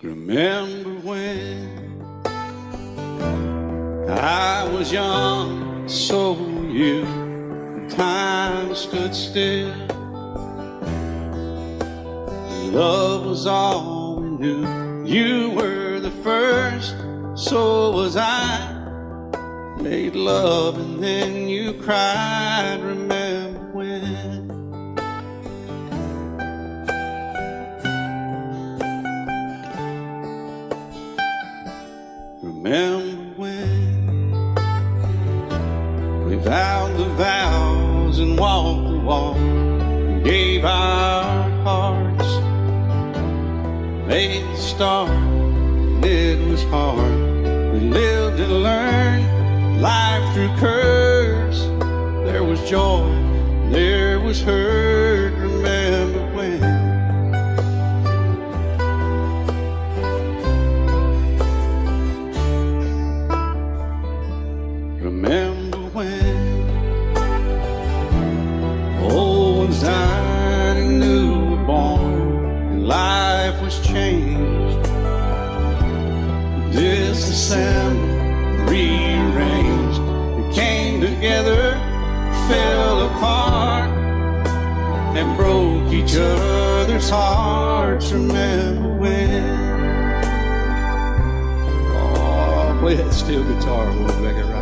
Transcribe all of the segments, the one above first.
Remember when I was young, so were you, and time stood still. Love was all we knew. You were the first, so was I. Made love and then you cried. Remember when? Remember when we vowed the vows and walked the walk, and gave our hearts, made the start, and it was hard. We lived and learned life through curves. There was joy, there was hurt. Remember when? Remember when old ones died and new were born, and life was changed, disassembled, rearranged. We came together, fell apart, and broke each other's hearts. Remember when? Oh, play that steel guitar, we'll make it right.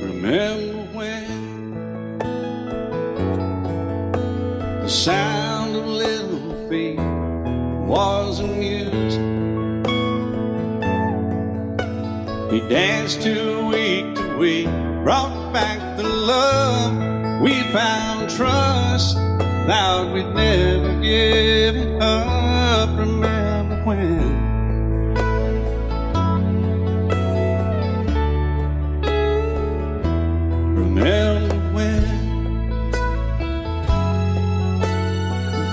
Remember when the sound of little feet was a music we danced to week, brought back the love we found, trust, vowed we'd never give it up. Remember when? Remember when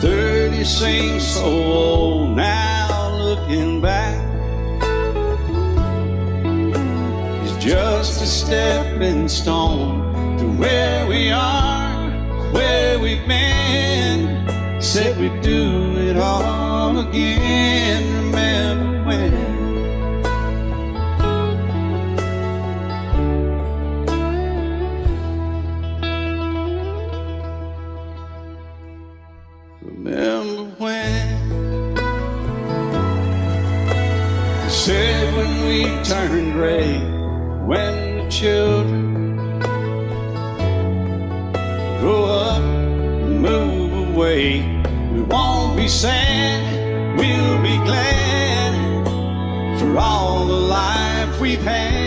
30 seems so old now, looking back, it's just a stepping stone to where we are, where we've been. Said we'd do it all again. Remember when? Remember when they said when we turned gray, when the children grow up and move away, we won't be sad, we'll be glad for all the life we've had.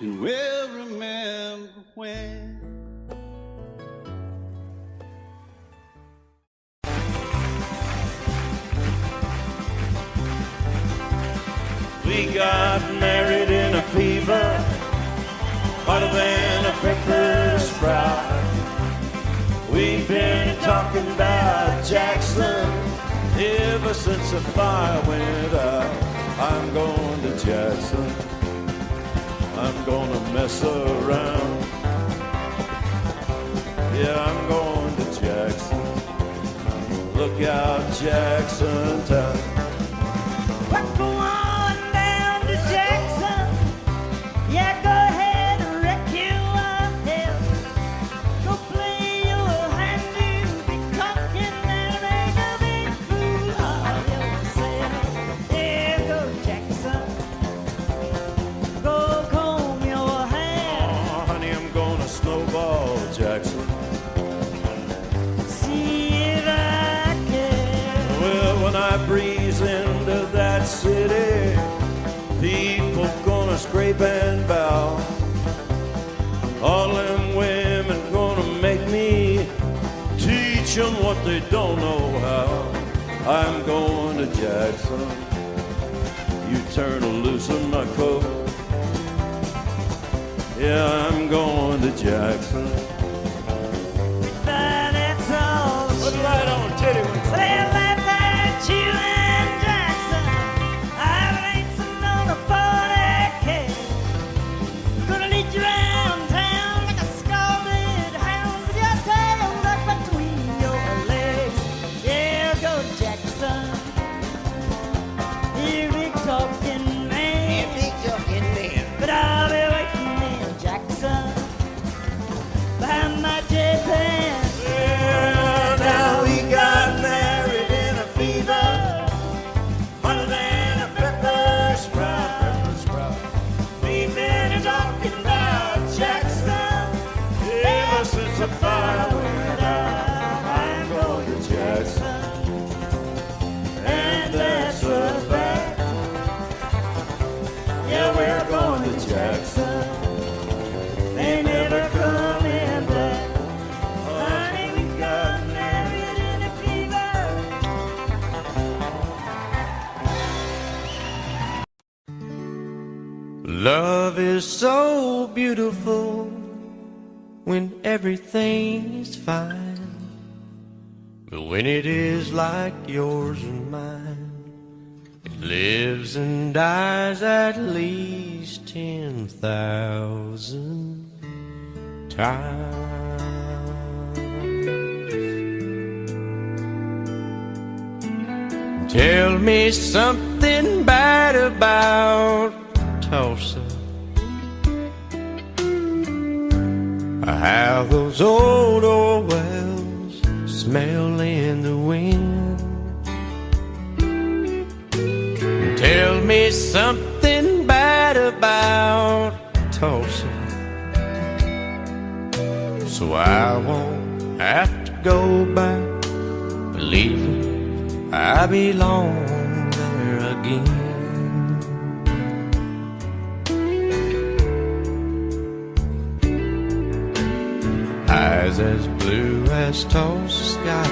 And we'll remember when. We got married in a fever, hotter than a pepper sprout. We've been talking about Jackson ever since the fire went out. I'm going to Jackson, I'm gonna mess around. Yeah, I'm going to Jackson. Look out, Jackson town. We're going down to Jackson. Yeah, go ahead and wreck yourself. Go play your hand, you'll be talking and make a big fool of yourself. Yeah, go Jackson. Go comb your hair. Oh, honey, I'm gonna snowball Jackson. See if I can. Well, when I breeze they don't know how. I'm going to Jackson. You turn loose on my coat. Yeah, I'm going to Jackson. But that's all. Put it right on, Teddy. Well, left at you and Jackson. I've racing on a 40K. Gonna lead you round town like a scalded hound with your tail tucked between your legs. Yeah, go Jackson. You big talking man. But I'll be waiting in Jackson behind my jet pan. Well, now we got married in a fever, hotter than a pepper sprout. We've been talking about Jackson ever since the fire went out. I'm going to Jackson, and that's a fact. Yeah, we're going to Jackson. They never come in black. Honey, we got married in a fever. Love is so beautiful when everything's fine, but when it is like yours and mine, it lives and dies at least 10,000 times. Tell me something bad about Tulsa, how those old wells smell in the wind. Tell me something bad about Tulsa, so I won't have to go back believing I belong there again. Eyes as blue as Tulsa sky,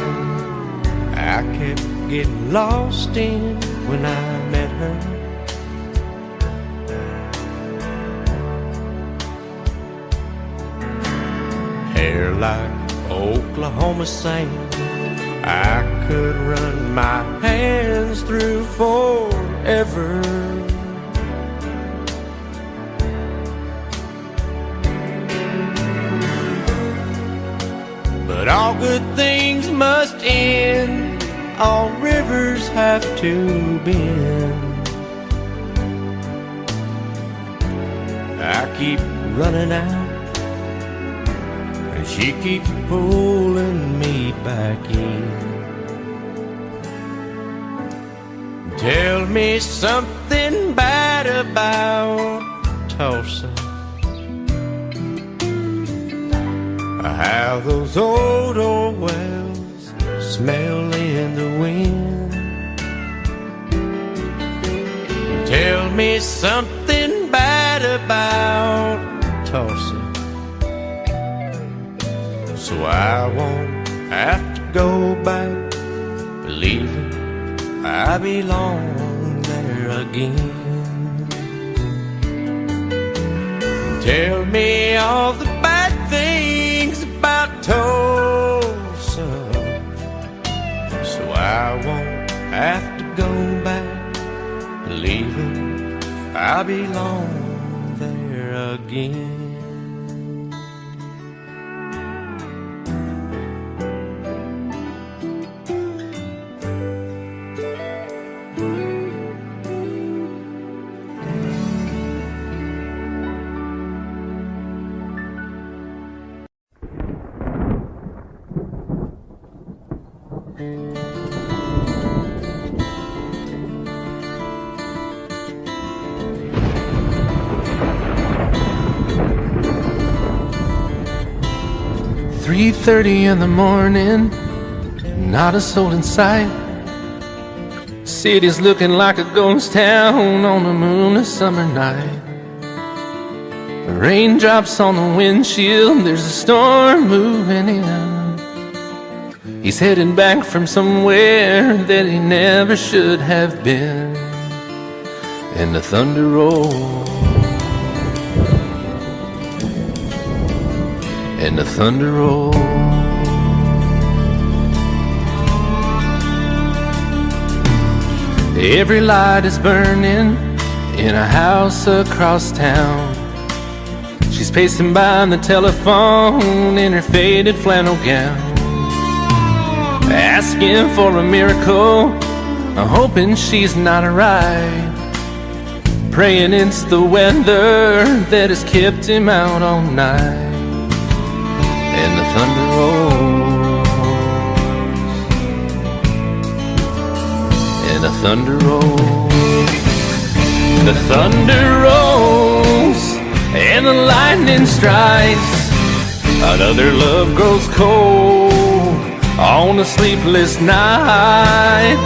I kept getting lost in when I met her. Hair like Oklahoma sand, I could run my hands through forever. But all good things must end, all rivers have to bend. I keep running out, and she keeps pulling me back in. Tell me something bad about Tulsa, how those old wells smell in the wind. Tell me something bad about Tulsa, so I won't have to go back believing I belong there again. Tell me all the bad things about Tulsa, so I won't have to go back believing I belong there again. "3:30 in the morning, not a soul in sight. City's looking like a ghost town on a moonless summer night. Raindrops on the windshield, there's a storm moving in. He's heading back from somewhere that he never should have been. And the thunder rolls, and the thunder rolls. Every light is burning in a house across town. She's pacing by the telephone in her faded flannel gown, asking for a miracle, hoping she's not alright, praying it's the weather that has kept him out all night. And the thunder rolls, and the thunder rolls, the thunder rolls, and the lightning strikes. Another love grows cold on a sleepless night,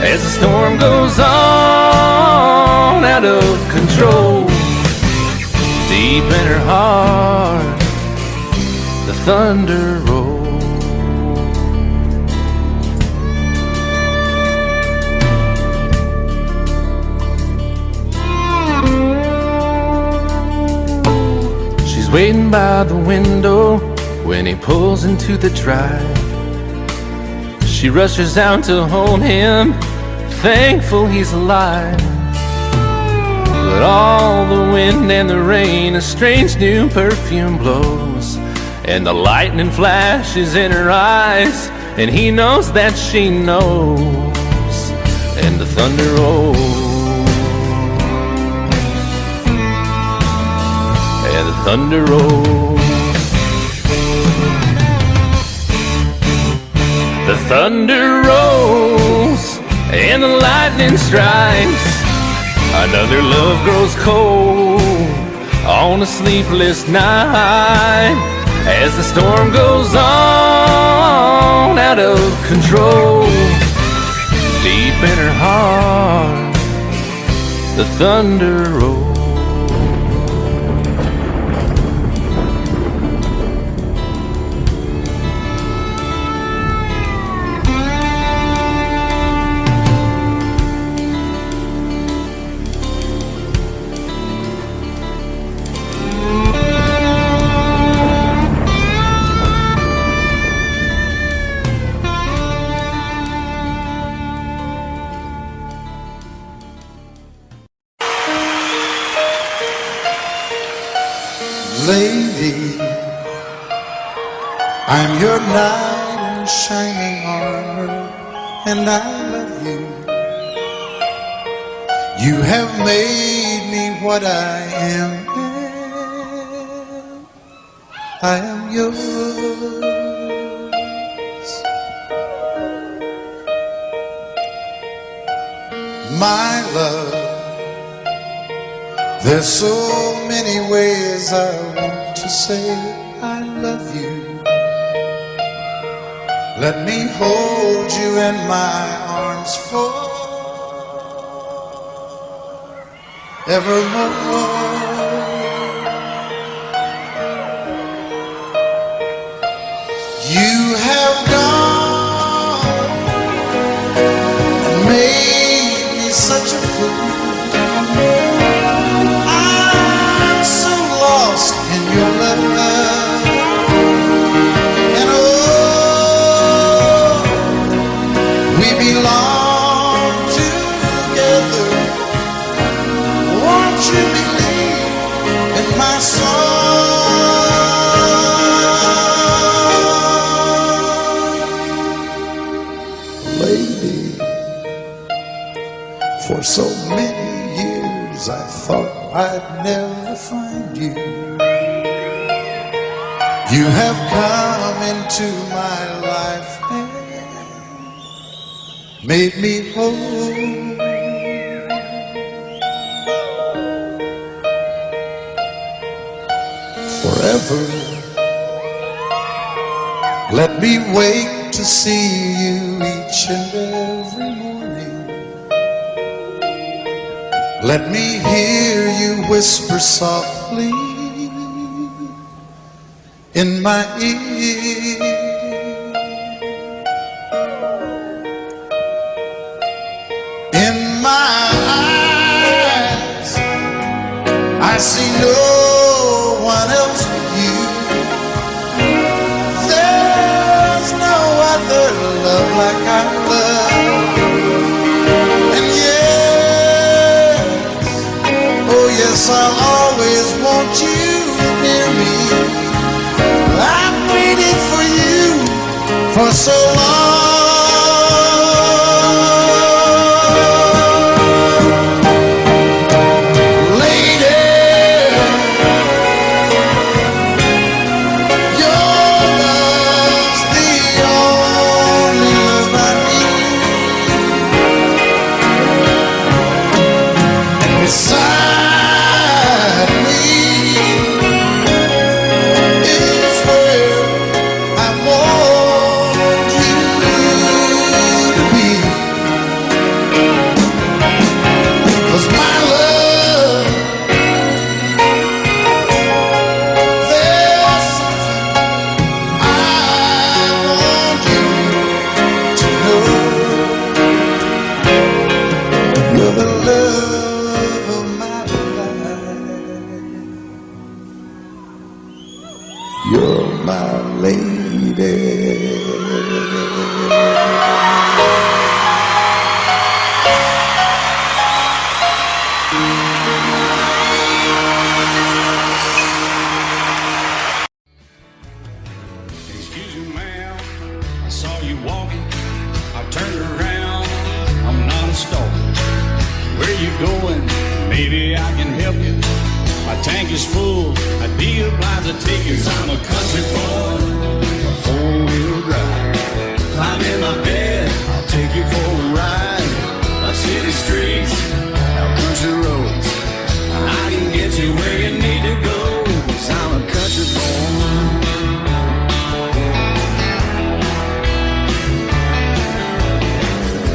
as the storm goes on out of control. Deep in her heart, the thunder rolls. She's waiting by the window when he pulls into the drive. She rushes out to hold him, thankful he's alive. But all the wind and the rain, a strange new perfume blows, and the lightning flashes in her eyes, and he knows that she knows. And the thunder rolls, and the thunder rolls. The thunder rolls, and the lightning strikes. Another love grows cold on a sleepless night, as the storm goes on out of control. Deep in her heart, the thunder rolls. Lady, I'm your knight in shining armor, and I love you. You have made me what I am. I am yours. My love, there's so many ways I want to say I love you. Let me hold you in my arms forevermore. You have gone and made me such a fool. In your love, and oh, we belong together. Won't you believe in my song, lady? For so many years I thought I'd never find you. You have come into my life and made me whole. Forever, let me wake to see you each and every morning. Let me hear you whisper softly in my ear. I see no one else but you. There's no other love like our love. And yes, oh yes, I'll always want you near me. I've waited for you for so long. Beside me is where I want you to be. 'Cause my love, there's something I want you to know. You're the love of my life. You're my lady. Excuse me, ma'am, I saw you walking. I turned around, I'm not a stalker. Where you going? Maybe I can help you. My tank is full, I'd be obliged to take you. 'Cause I'm a country boy, a four-wheel drive. Climb in my bed, I'll take you for a ride. Up city streets, out country roads. I can get you where you need to go. 'Cause I'm a country boy.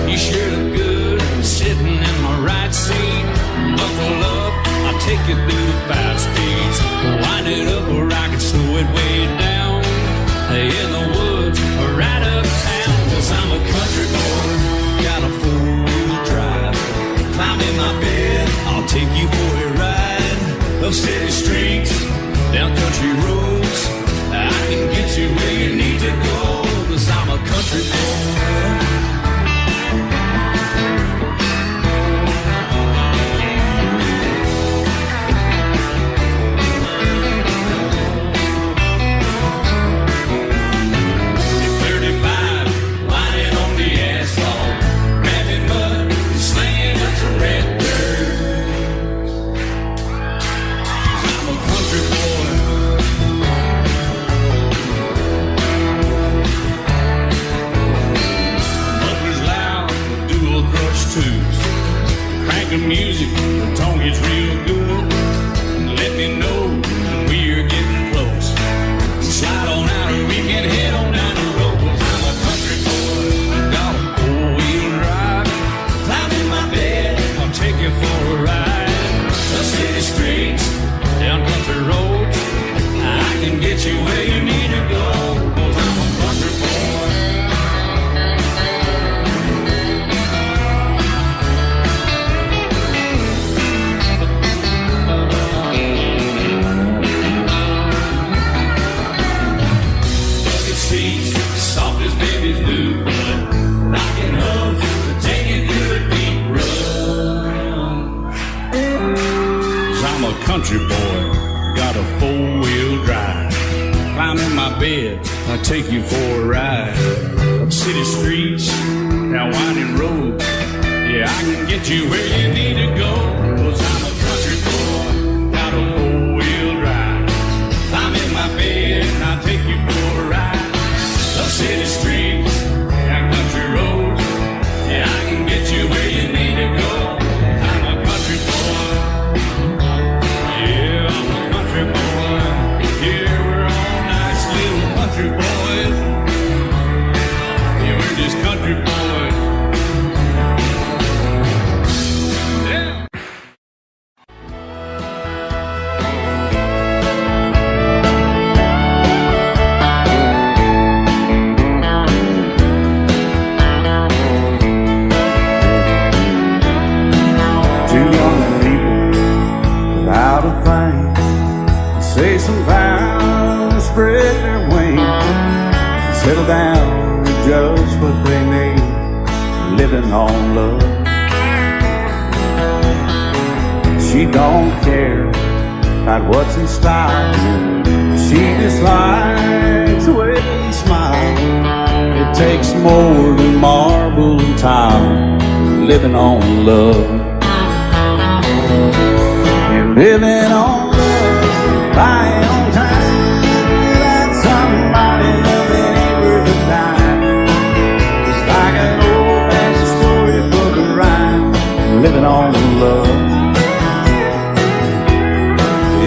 You sure look good sitting in my right seat. Buckle up, I'll take you through the 5 speeds. Wind it up where I can slow it way down. In the woods or right uptown. 'Cause I'm a country boy, got a 4-wheel drive. Climb in my bed, I'll take you for a ride. Up city streets, down country roads. I can get you where you need to go. 'Cause I'm a country boy. Crank the music, the tone gets real good. Let me know when we're getting close. Slide on out and we can head on down the road. 'Cause I'm a country boy, got a 4-wheel drive. Climb in my bed, I'll take you for a ride. Up city streets, down country roads. I can get you where you need to go. 'Cause I'm a country boy. Soft as babies do, but rocking up to take you through a deep run. 'Cause I'm a country boy, got a 4-wheel drive. Climb in my bed, I'll take you for a ride. Up city streets, down winding roads. Yeah, I can get you where you need to go. 'Cause I'm a country boy, got a 4-wheel drive. Climb in my bed, and I'll take you for a ride. Up city streets, down country roads. Yeah, I can get you where you need to go. I'm a country boy. Yeah, I'm a country boy. Yeah, we're all nice little country boys. Yeah, we're just country boys. Yeah. living on love. She don't care about what's in style. She just likes the way you smile. It takes more than marble and tile, living on love. You're living on love, buying on time. Without somebody loving ain't worth a dime. It's like an old-fashioned storybook of rhyme, living on love.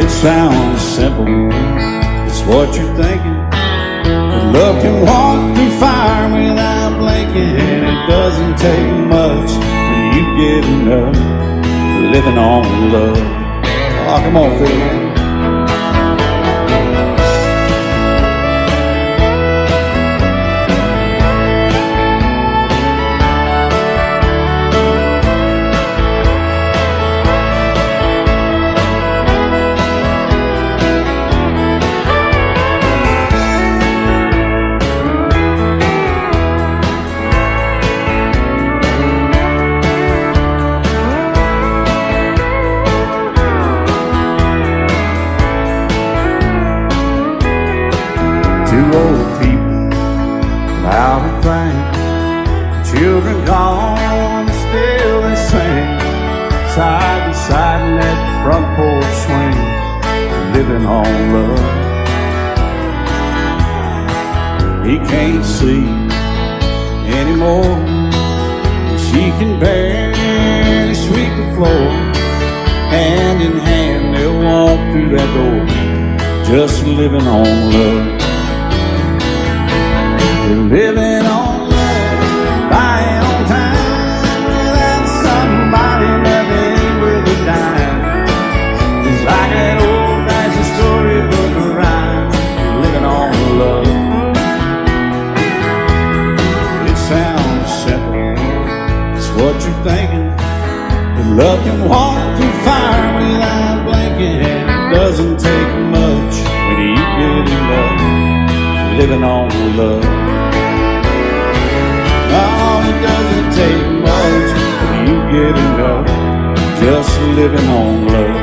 It sounds simple, it's what you're thinking. But love can walk through fire without blinking. It doesn't take much when you get enough, living on love. Oh, come on, Phil, man. Two old people out of fame, children gone, still they sing, side by side in that front porch swing, living on love. He can't see anymore, she can barely sweep the floor. Hand in hand they'll walk through that door, just living on love. Living on love, buying on time. Without somebody loving ain't worth a dime. It's like an old-fashioned storybook of rhyme, living on love. It sounds simple, it's what you're thinking. But love can walk through fire without blinking. It doesn't take much when you get enough, living on love. Oh, it doesn't take much when you get enough, just living on love.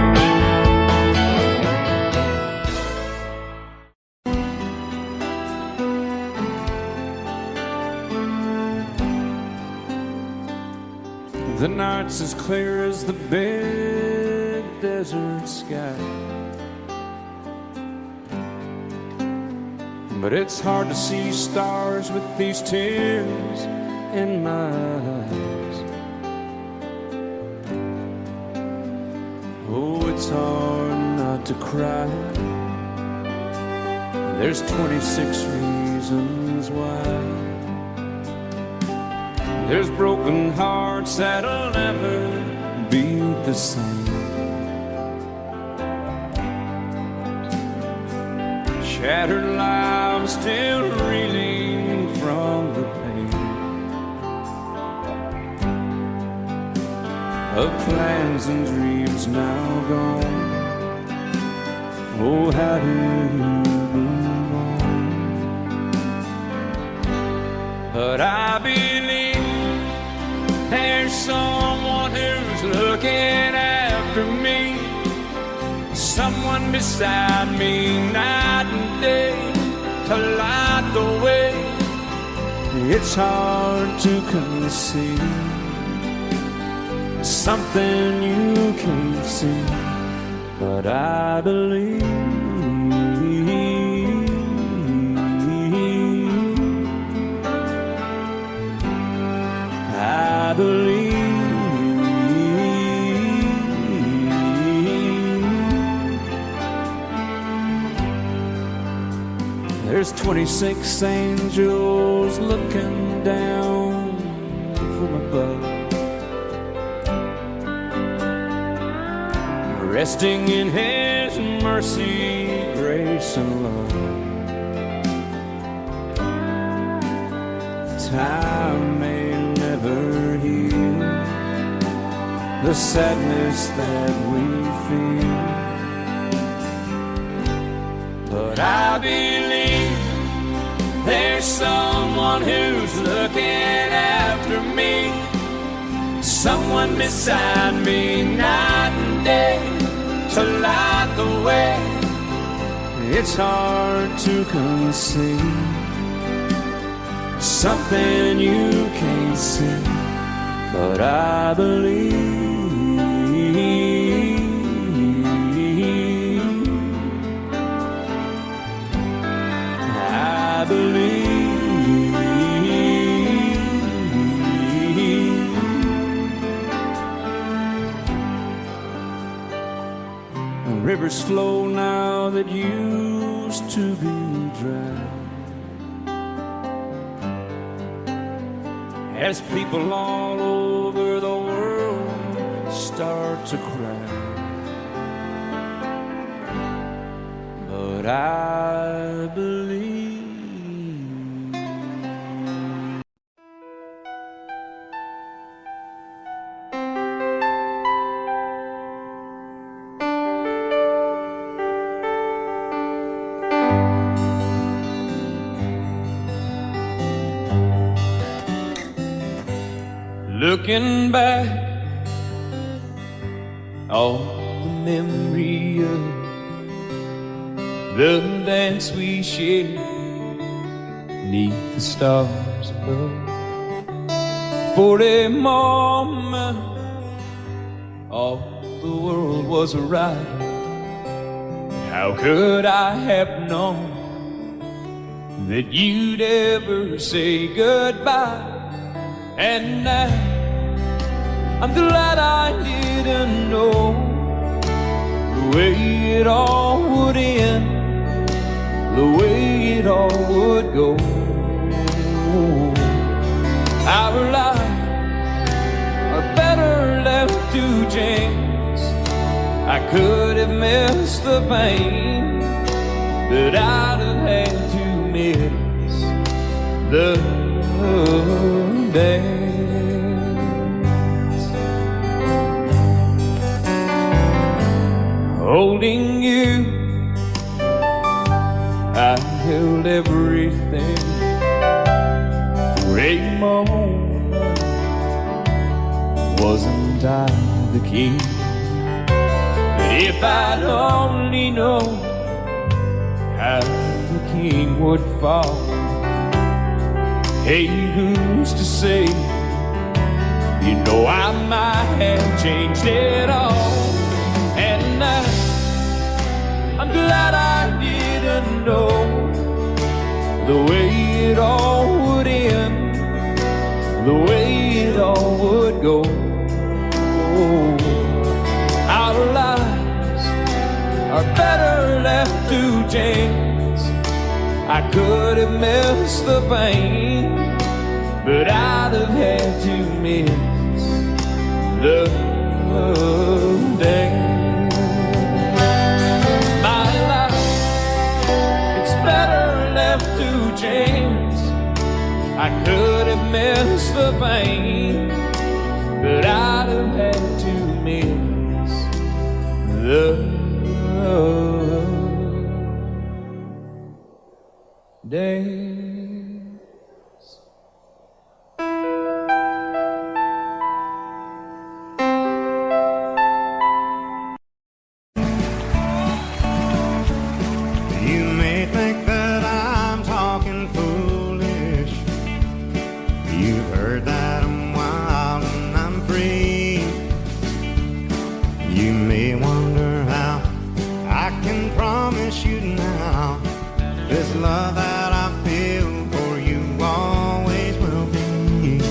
The night's as clear as the big desert sky, but it's hard to see stars with these tears in my eyes. Oh, it's hard not to cry. There's 26 reasons why. There's broken hearts that'll never be the same. Shattered lives still reeling from the pain of plans and dreams now gone. Oh, how do you move on? But I believe there's someone who's looking after me, someone beside me night and day to light the way. It's hard to conceive something you can't see, but I believe. I believe. There's 26 angels looking down from above, resting in His mercy, grace, and love. Time may never heal the sadness that we feel, but I believe there's someone who's looking after me, someone beside me night and day to light the way. It's hard to conceive something you can't see, but I believe. I believe. Rivers flow now that used to be dry, as people all over the world start to cry. But I believe. Looking back, all the memory of the dance we shared 'neath the stars above. For a moment, all the world was right. How could I have known that you'd ever say goodbye? And now I'm glad I didn't know the way it all would end, the way it all would go. Our lives are better left to chance. I could have missed the pain, but I'd have had to miss the dance. Holding you, I held everything for a moment. Wasn't I the king? But if I'd only known how the king would fall. Hey, who's to say? You know I might have changed it all. And I'm glad I didn't know the way it all would end, the way it all would go. Our lives are better left to chance. I could have missed the pain, but I'd have had to miss the day. My life, it's better left to chance. I could have missed the pain, but I'd have had to miss the days. You may think that I'm talking foolish. You've heard that I'm wild and I'm free. You may wonder how I can promise you now this love that I feel for you always will be.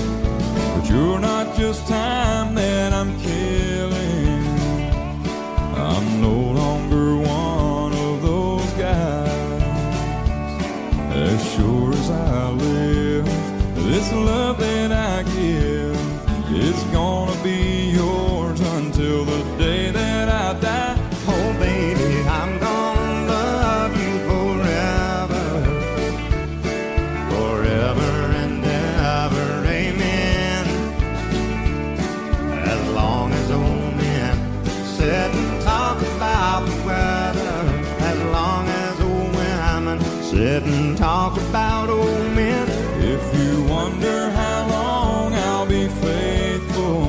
But you're not just time that I'm killing. I'm no longer one of those guys. As sure as I live, this love that I give is gonna be yours until the day that I die. Oh baby, I'm gonna love you forever, forever and ever, amen. As long as old men sit and talk about the weather, as long as old women sit and talk about old men. If you wonder how long I'll be faithful,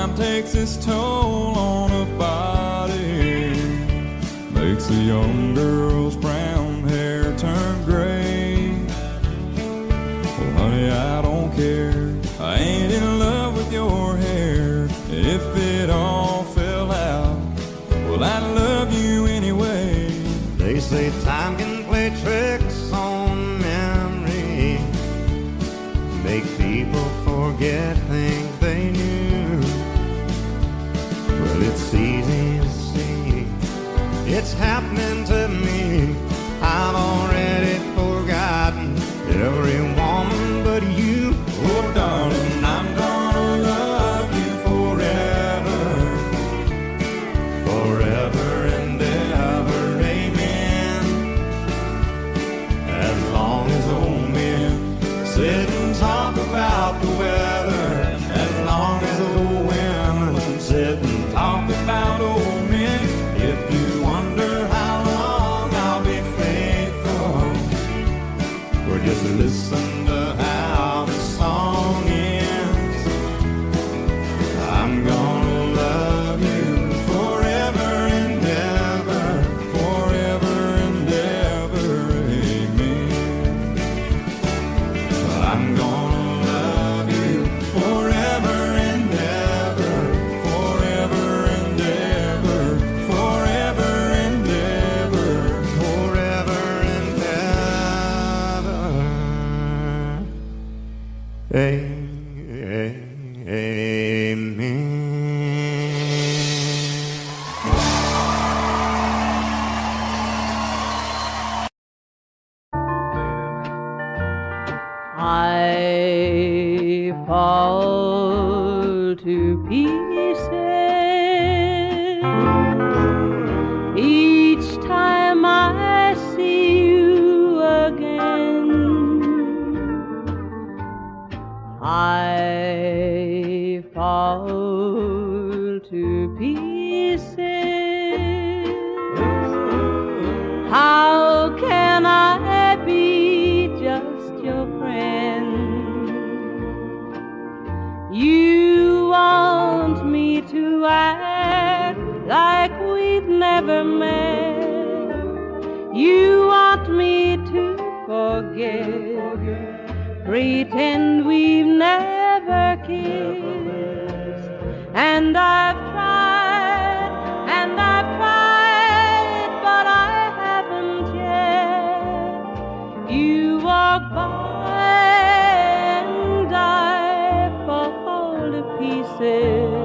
time takes its toll on a body, makes a young girl's brown hair turn gray. Well, honey, I don't care. I ain't in love with your hair. And if it all fell out, well, I'd love you anyway. They say time can play tricks on memory, make people forget things they knew. Well, it's easy to see, it's happening to me. I've already forgotten every woman but you. Oh, darling, I'm gonna love you forever, forever and ever, amen. As long as old men sit and talk about the weather, as long as old women sit and talk about old men. If you wonder how long I'll be faithful, or just listen to how the song ends, I'm gonna love you forever and ever, forever and ever, amen. I'm gonna love you forever and ever, forever and ever, forever and ever, forever and ever. Amen. I fall to pieces each time I see you again. I fall to pieces. How can I be just your friend? You want me to act like we've never met. You want me to forget, pretend we've never kissed. And I've tried, but I haven't yet. You walk by and I fall to pieces.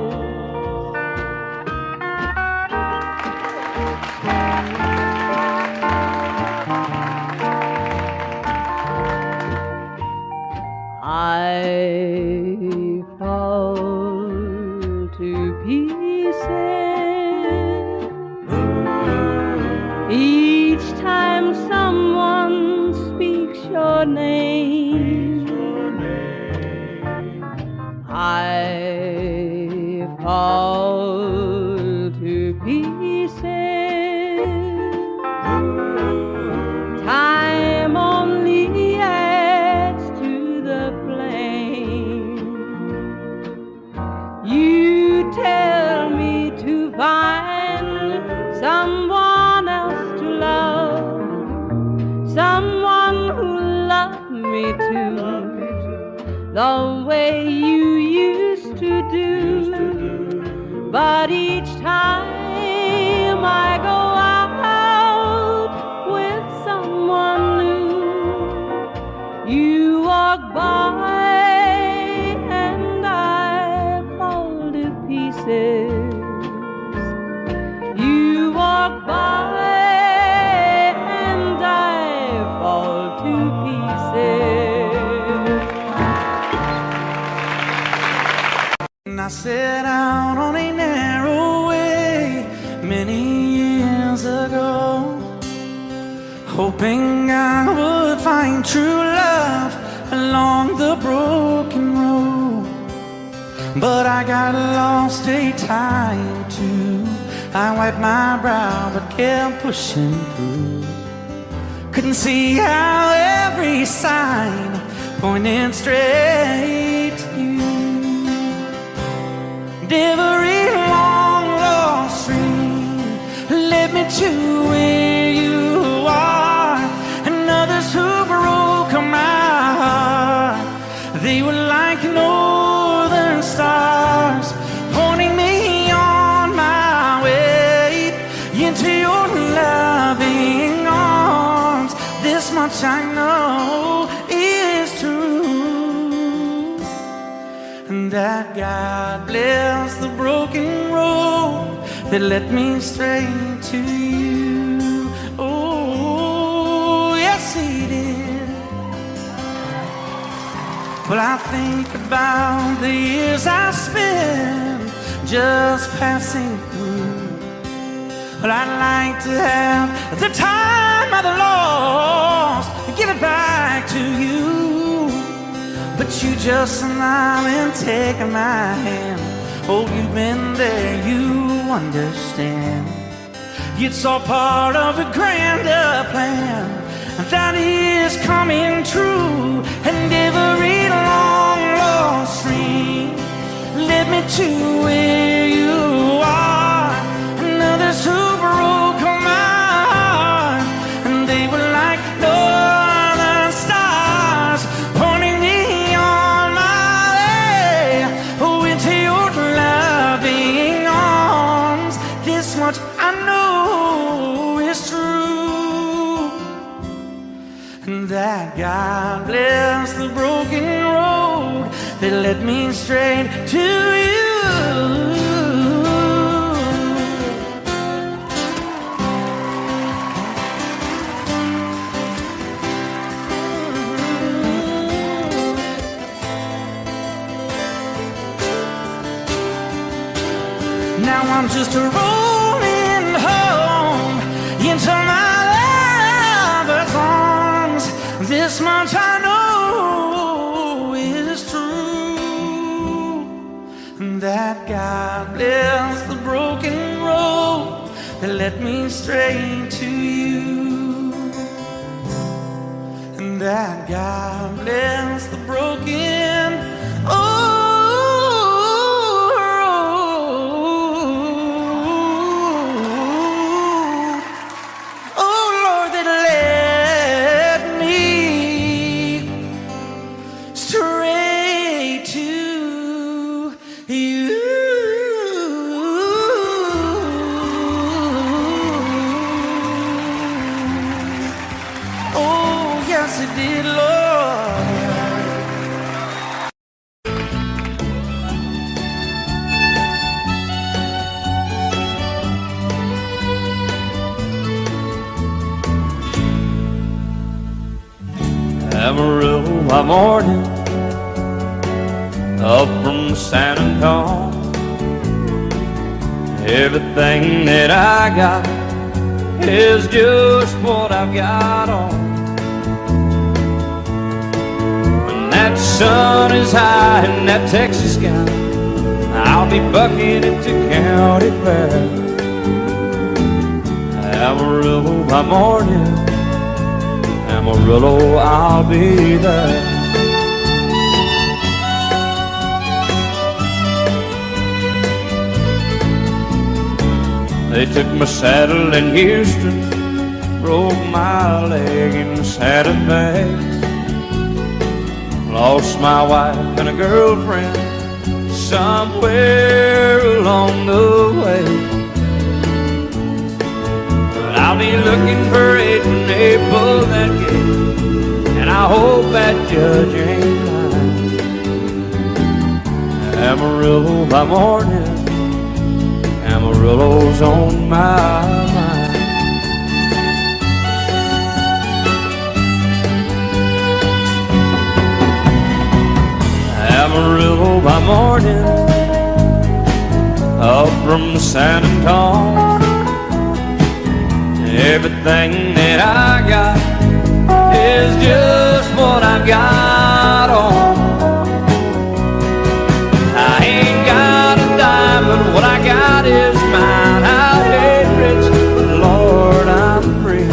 I fall to pieces each time someone speaks your name. I fall to pieces. Time only adds to the flame. You tell me to find someone else to love, someone who loved me too, the way you used to do. But each time I go out with someone new, you walk by and I fall to pieces. You walk by and I fall to pieces. And I set out on a narrow way many years ago, hoping I would find true love along the broken road. But I got lost a time or two. I wiped my brow but kept pushing through. Couldn't see how every sign pointed straight to you. every long lost dream led me to where you are, and others who broke my heart, they were like northern stars, pointing me on my way into your loving arms. This much I know is true, and that God bless the broken road that led me straight to you. Oh, yes, He did. Well, I think about the years I spent just passing through. Well, I'd like to have the time I've lost, give it back to you. But you just smile and take my hand. Oh, you've been there, you understand. It's all part of a grander plan that is coming true. And every long lost dream led me to where you are, and others who broke my heart, and they were like northern stars, pointing me on my way into your loving arms. This much I know is true, and that God bless the broken road that led me straight to you. Now I'm just rolling home into my lover's arms. This much I know is true, that God bless the broken road that led me straight to you, and that God bless the broken road. Amarillo by morning, up from San Antonio. Everything that I got is just what I've got on. When that sun is high in that Texas sky, I'll be bucking into county fair. Amarillo by morning, Amarillo, I'll be there. They took my saddle in Houston, broke my leg in Santa Fe, lost my wife and a girlfriend somewhere along the way. But I'll be looking for it when they pull that gate, and I hope that judge ain't lying. Amarillo by morning, Amarillo's on my mind. Amarillo by morning, up from San Antonio. Everything that I got is just what I've got on. I ain't got a dime, but what I got is mine. I ain't rich, but Lord, I'm free.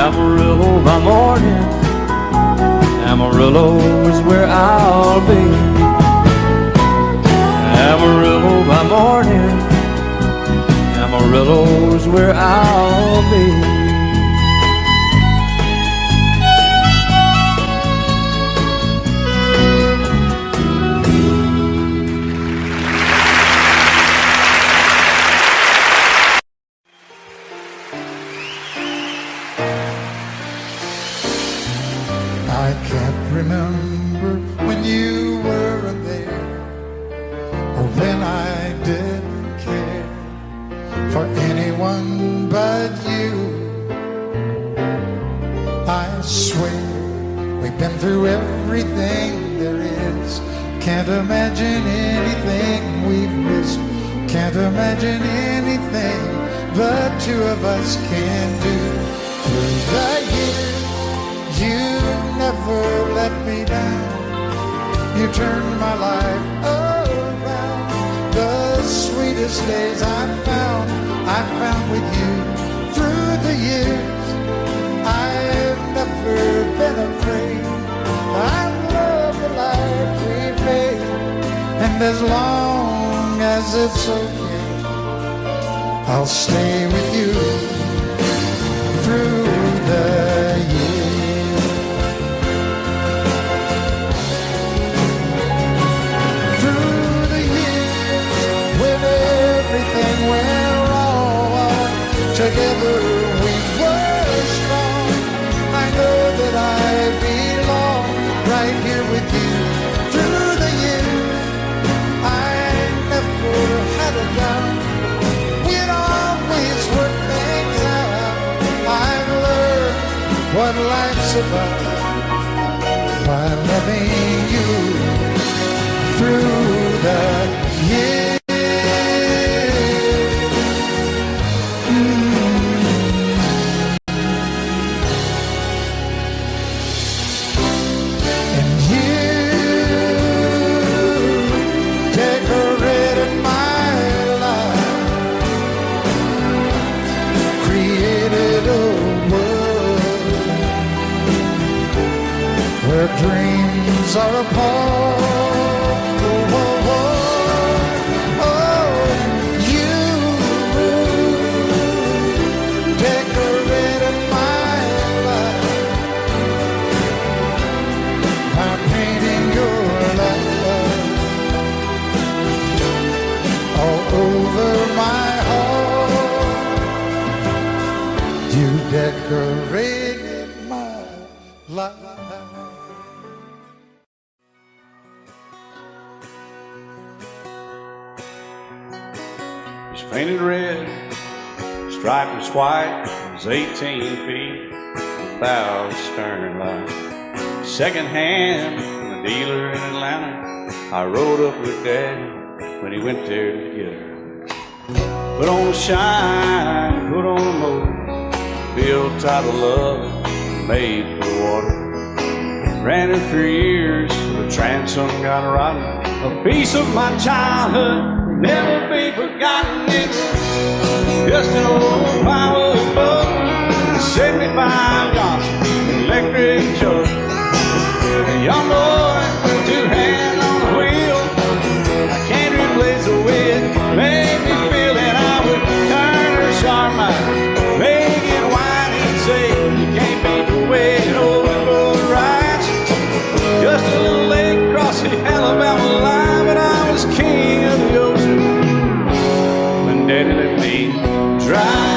Amarillo by morning, Amarillo is where I'll be. morning. Amarillo's where I'll be. I can't remember when you weren't there, or when I didn't care for anyone but you. I swear we've been through everything there is. Can't imagine anything we've missed. Can't imagine anything the two of us can do. Through the years, you never let me down. You turned my life around. The sweetest days I found with you. Through the years, I've never been afraid. I love the life we've made, and as long as it's okay, I'll stay with you through the years. Through the years, when everything went wrong, together we were strong. I know that I belong right here with you. Through the years, I never had a doubt. We'd always work things out. I've learned what life's about by loving you through the years. And you decorated my life, created a world where dreams are apart. Oh, oh, oh, oh, you decorated my life by painting your love all over my heart. You decorated my life. It's painted red, striped was white. It was 18 feet, bow stern line. Second hand from a dealer in Atlanta. I rode up with Daddy when he went there to get her. Put on a shine, put on a motor, built tight of love, made for the water. Ran it for years, the transom got rotten. A piece of my childhood will never be forgotten. It's just an old power boat, 75 Johnson electric jug. A young boy, two hands on the wheel. I can't replace the way it made me feel. And I would turn her sharp mind, make it wide and say, you can't beat the way an old boat rides. Just a little lake across the Alabama line, but I was king of the ocean when Daddy let me drive.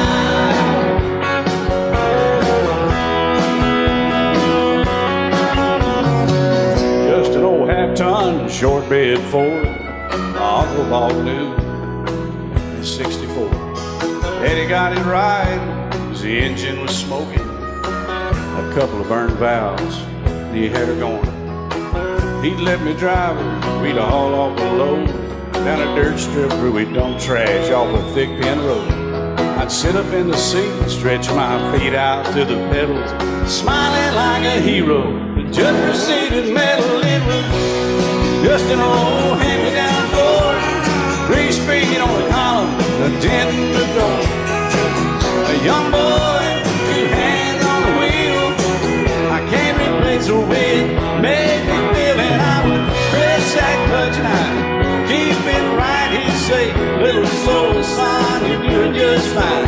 Just an old half-ton short bed Ford my uncle bought new in '64. Daddy got it right, 'cause the engine was smoking, a couple of burned valves, and he had her going. He'd let me drive her, we'd haul off a load down a dirt strip where we dumped trash off a thick pin road. I'd sit up in the seat and stretch my feet out to the pedals, smiling like a hero. The judge proceeded metal, it was just an old hand-me-down Ford, 3-speed on the column, a dent in the door. A young boy, two hands on the wheel. I can't replace the way it made me feel. And I would press that clutch and I'd keep it right, he'd say, little slow, son, you're doing just fine.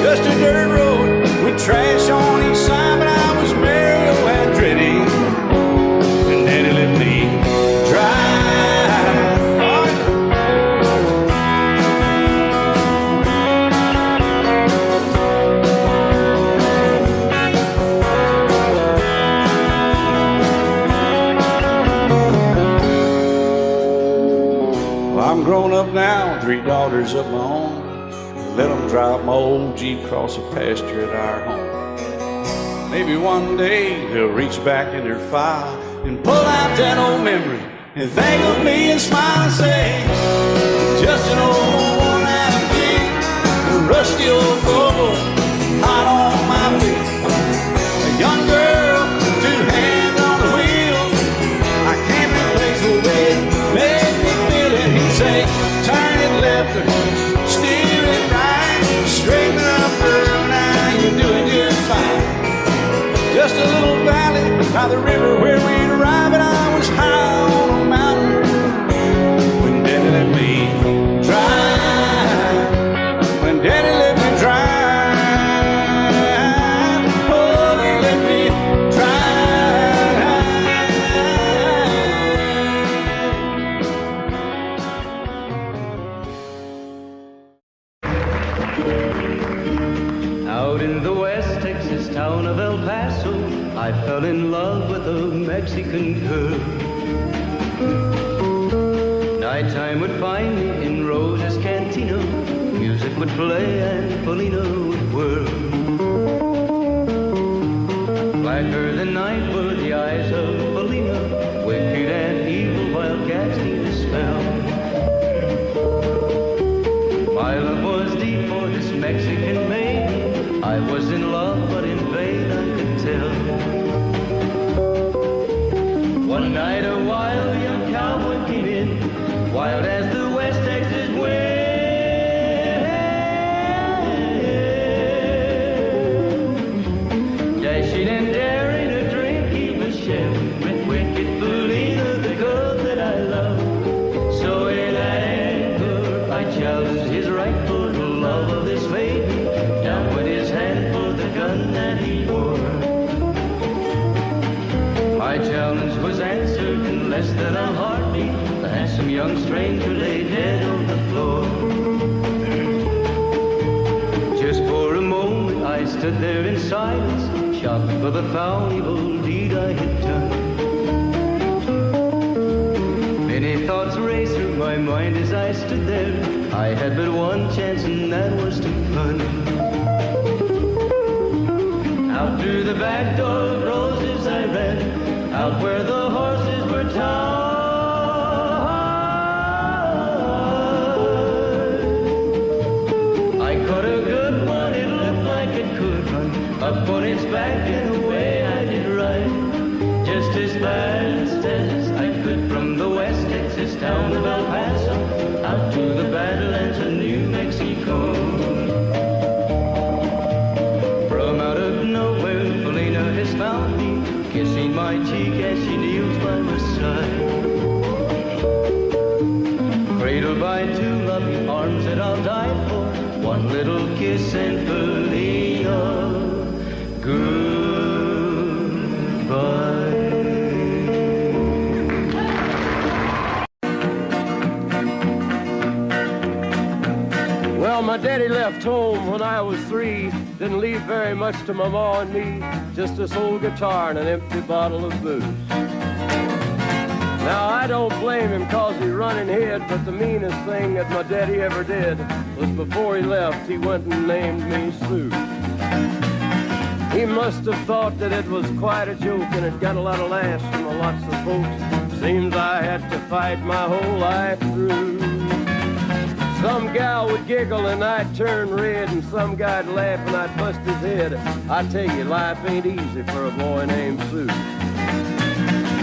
Just a dirt road with trash on each side, but I was Mario Andretti, and Daddy let me drive. Well, I'm grown up now, 3 daughters of my own. Let them drive my old Jeep across the pasture at our home. Maybe one day they'll reach back in their file and pull out that old memory and think of me and smile and say, just an old worn-out Jeep, a rusty old Volvo, hot on my feet. A young girl, 2 hands on the wheel. I can't replace the way it made me feel it. He'd say, turn it left or steer it right, straighten up, girl, now you're doing just fine. Just a little valley by the river where we'd arrive, and I was high on a mountain when Daddy let me drive. When Daddy let me drive, oh, he let me drive. Out in the West Texas town of El Paso, I fell in love with a Mexican girl. Nighttime would find me in Rosa's cantina. Music would play and Felina would whirl. Blacker than night were the eyes of Felina, wicked and evil while cats need a spell. My love was deep for this Mexican maiden. I was in love, but in vain I could tell. One night a wild young cowboy came in, wild as the West Texas wind. Dashing and daring, a drink he was sharing with wicked Felina, the girl that I love. So in anger I challenged his right for the love of this maiden. Down went his hand for the gun that he wore. My challenge was answered in less than a heartbeat. The handsome young stranger lay dead on the floor. Just for a moment I stood there in silence, shocked for the foul evil deed I had done. Many thoughts raced through my mind as I stood there. I had but one chance, and that was to run. Out through the back door of Roses I ran, out where the horses were tied. I caught a good one, it looked like it could run, up on its back and away I did ride, just as fast as I could from the West Texas town of El Paso, out to the Badlands of New Mexico. From out of nowhere, Felina has found me, kissing my cheek as she kneels by my side. Cradled by 2 loving arms that I'll die for, one little kiss and Felina, goodbye. Well, my daddy left home when I was 3. Didn't leave very much to my ma and me, just this old guitar and an empty bottle of booze. Now, I don't blame him 'cause he run and hid, but the meanest thing that my daddy ever did was before he left, he went and named me Sue. He must have thought that it was quite a joke, and it got a lot of laughs from lots of folks. Seems I had to fight my whole life through. Some gal would giggle and I'd turn red, and some guy'd laugh and I'd bust his head. I tell you, life ain't easy for a boy named Sue.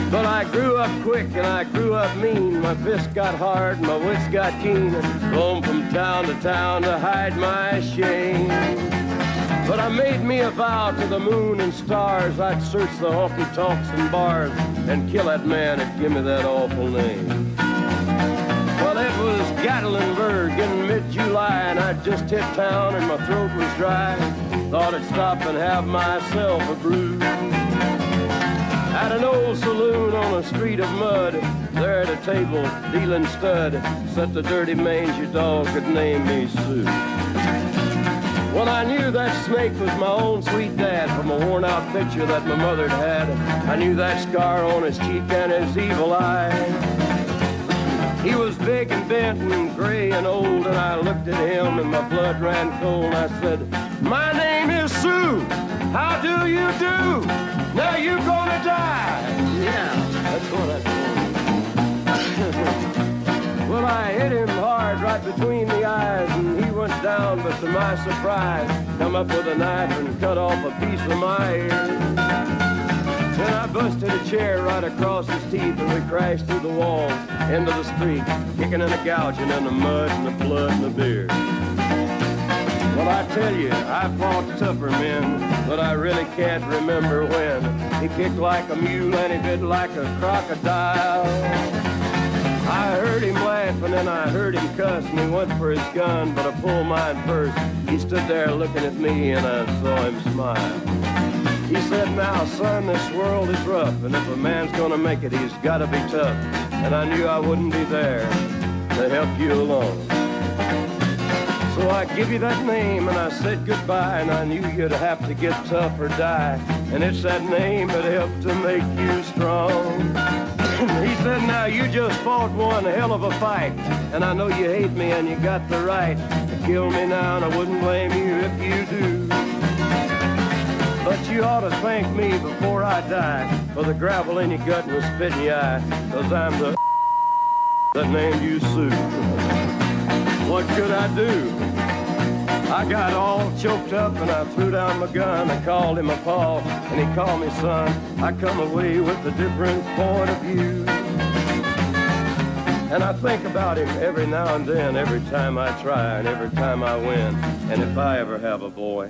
But I grew up quick and I grew up mean. My fists got hard and my wits got keen. Roamed from town to hide my shame. But I made me a vow to the moon and stars, I'd search the honky-tonks and bars and kill that man that give me that awful name. Well, it was Gatlinburg July and I'd just hit town and my throat was dry. Thought I'd stop and have myself a brew. At an old saloon on a street of mud, there at a table, dealing stud, sat the dirty mangy dog could name me Sue. Well, I knew that snake was my own sweet dad from a worn-out picture that my mother'd had. I knew that scar on his cheek and his evil eye. He was big and bent and gray and old, and I looked at him and my blood ran cold. And I said, "My name is Sue. How do you do? Now you're gonna die." Yeah, that's what I told him. Well, I hit him hard right between the eyes, and he went down, but to my surprise, come up with a knife and cut off a piece of my ear. Then I busted a chair right across his teeth, and we crashed through the walls into the street, kicking and a gouging in the mud and the blood and the beer. Well, I tell you, I fought tougher men, but I really can't remember when. He kicked like a mule and he bit like a crocodile. I heard him laugh and then I heard him cuss, and he went for his gun, but I pulled mine first. He stood there looking at me and I saw him smile. He said, "Now, son, this world is rough, and if a man's gonna make it, he's gotta be tough." And I knew I wouldn't be there to help you along. So I give you that name and I said goodbye, and I knew you'd have to get tough or die. And it's that name that helped to make you strong. He said, "Now you just fought one hell of a fight, and I know you hate me and you got the right to kill me now, and I wouldn't blame you if you do. But you ought to thank me before I die for the gravel in your gut and the spit in your eye, 'cause I'm the that named you Sue." What could I do? I got all choked up and I threw down my gun. I called him a pa and he called me son. I come away with a different point of view. And I think about him every now and then, every time I try and every time I win. And if I ever have a boy,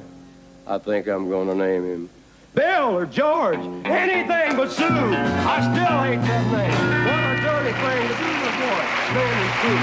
I think I'm gonna name him Bill or George, anything but Sue. I still hate that name. What a dirty thing to be a boy. Name him Sue.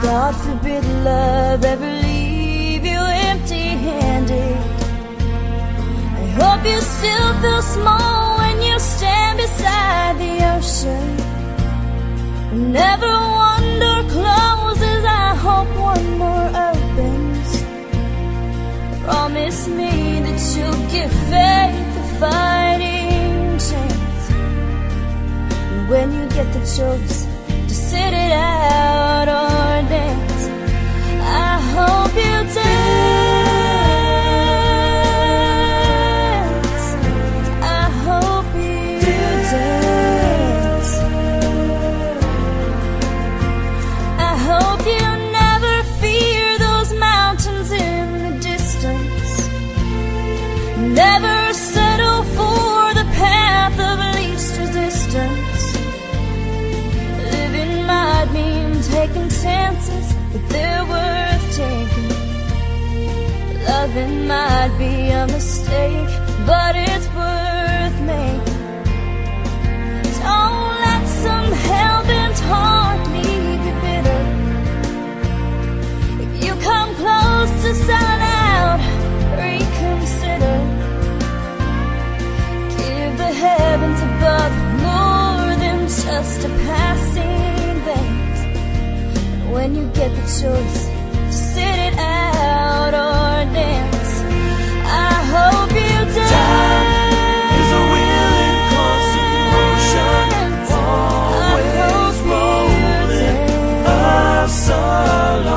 God forbid love ever leave you empty-handed. I hope you still feel small when you stand beside the ocean. Whenever one door closes, I hope one more opens. Promise me that you'll give faith a fighting chance. And when you get the choice to sit it out or dance, I hope you dance. I hope you dance. I hope you never fear those mountains in the distance. Never settle for the path of least resistance. Might mean taking chances, but they're worth taking. Loving might be a mistake, but it's worth making. Don't let some hell-bent heart leave you bitter. If you come close to selling out, reconsider. Give the heavens above more than just a passing. When you get the choice to sit it out or dance, I hope you dance. Time is a wheel in constant motion, always rolling us along.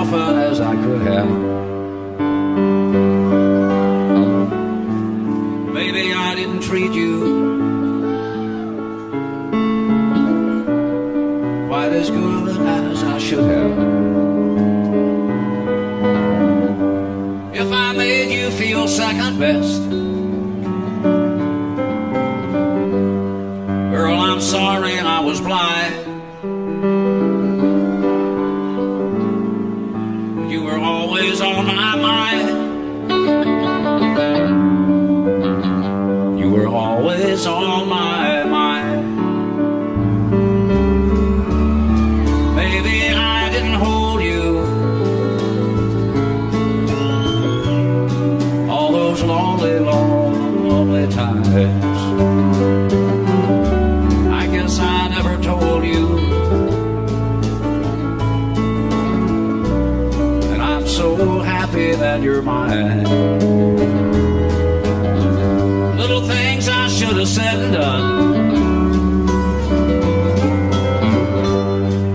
often as I could have. Maybe I didn't treat you quite as good as I should have. If I made you feel second best, girl, I'm sorry I was blind. You were always on my mind. You were always on my mind. Maybe I didn't hold you all those lonely, lonely times. I guess I never told you that I'm so happy that you're mine. Little things I should have said and done,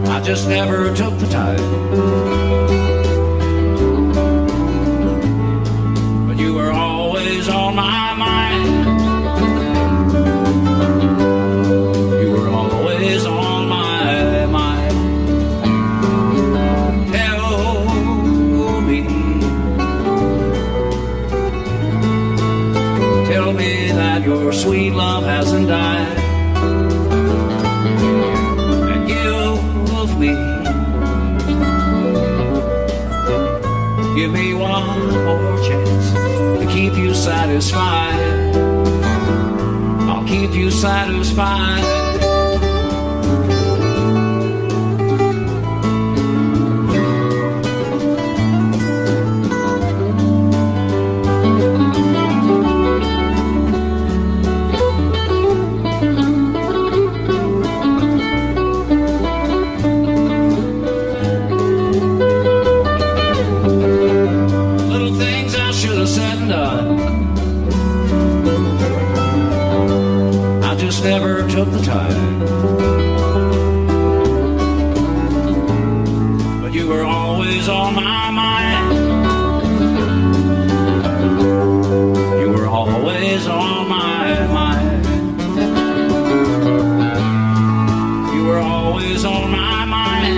I just never took the time. But you were always on my mind. You were always on my mind. Tell me that your sweet love hasn't died. And give me one more chance to keep you satisfied. I'll keep you satisfied. Never took the time, but you were always on my mind. You were always on my mind. You were always on my mind.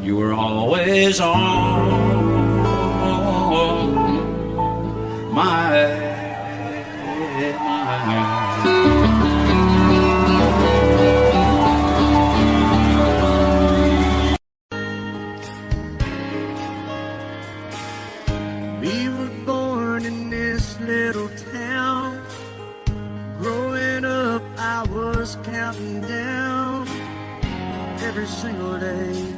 You were always on We were born in this little town. Growing up, I was counting down every single day